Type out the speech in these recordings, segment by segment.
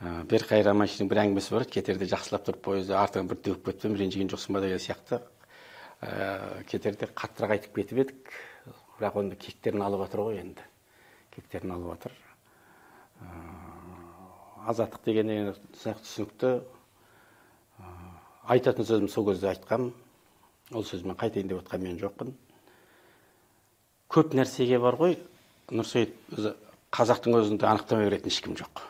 Бір қайра машинаның бір әңгімесі бар, кетерде жақсылап тұрып пойызды артынан бір төгіп кетпем, ренжіген жоқсың ба деген сияқты. Кетерде қаттырақ айтып кетіп едік, бірақ онда кектерін алып жатыр ғой енді. Кектерін алып жатыр. Азаттық деген түсінікті. Айтатын сөзім сол кезде айтқам. Ол сөзімен қайтайын деп отқан мен жоқпын. Көп нәрсеге бар ғой, Нұрсейіт қазақтың өзінде анықтамай беретін ешкім жоқ.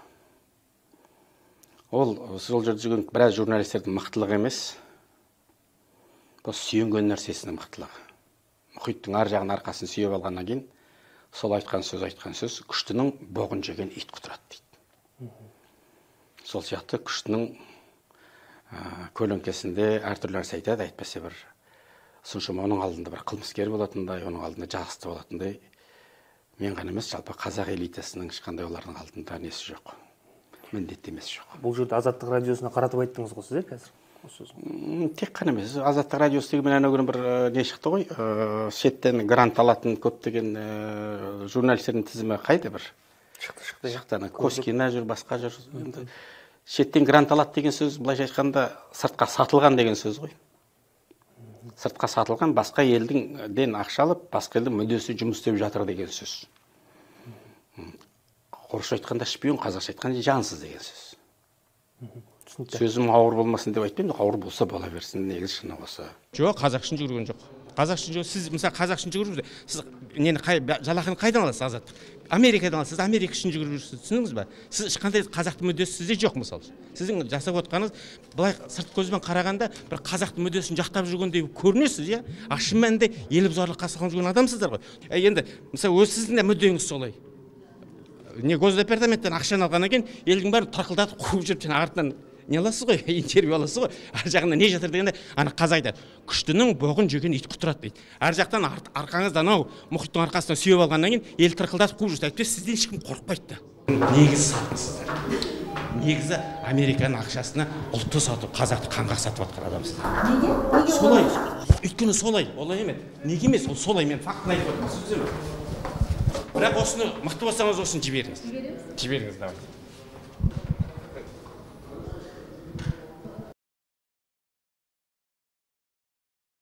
Ол сол жерде жүрген біраз журналистердің мықтылығы емес, бұл сүйенген нәрсесінің мықтылығы. Мұхиттың ар жағын арқасын сүйеп алғаннан кейін, сол айтқан сөз күштінің боғын жеген ит құтырады дейді. Сол сияқты күштінің көлеңкесінде әртүрлі нәрсе айтады, айтпаса бір соншама оның алдында бір қылмыскер болатындай, оның алдында жасты болатындай. Мен ғана емес, жалпы қазақ элитасының ешқандай олардың алдында несі жоқ. Міндеттемесі жоқ. Бұл жерде Азаттық радиосына қаратып айттыңыз ғой сіздер қазір? Тек қана емес. Азаттық радиосы деген анау күні бір не шықты ғой, шеттен грант алатын көптеген журналистердің тізімі қайда бір? Шықты. Коскина жүр, басқа жүр. Шеттен грант алады деген сөз, былайша айтқанда сыртқа сатылған деген сөз ғой. Сыртқа сатылған, басқа елдің ақша алып, басқа елдің мүддесі жұмыс істеп жатыр деген сөз. Орысша айтқанда шпион, қазақша айтқанда жансыз деген сөз. Сөзім ауыр болмасын деп айтпаймын, ауыр болса бола берсін, негізі шыны осы. Жоқ, қазақ үшін жүгірген жоқ. Қазақ үшін жоқ. Сіз мысалы қазақ үшін жүгіріп жүрсіз, сіз жалақыны қайдан аласыз Азаттық? Америкадан аласыз, Америка үшін жүгіріп жүрсіз, түсіндіңіз ба? Сіз ешқандай қазақтың мүддесі сізде жоқ мысалы. Сіздің жасап отқаныңыз былай сырт көзбен қарағанда бір қазақтың мүддесін жақтап жүргендей көрінесіз, иә? Шын мәнінде ел бұзарлыққа салынып жүрген адамсыздар ғой. Енді мысалы өз сіздің де мүддеңіз солай. Не Госдепартаменттен ақшаны алғаннан кейін елдің бәрін тырқылдатып қуып жүріп артынан не аласыз ғой, интервью аласыз ғой. Ар жағында не жатыр дегенде, ана қазақ айтады, күштінің боғын жеген ит құтырады дейді. Ар жақтан арқаңыздан анау мұхиттың арқасынан сүйеп алғаннан кейін ел тырқылдатып қуып жүрді. Әйтпесе сізден ешкім қорықпайды. Негізі сатқысыздар. Негізі Американың ақшасына ұлтты сатып, қазақты қанға сатып жатқан адамсыздар. Неге? Солай. Өйткені солай. Олай емес. Неге емес? Ол солай. Мен фактын айтып отырмын. Бірақ осыны мықты болсаңыз осыны жіберіңіз. Жіберіңіз, давай.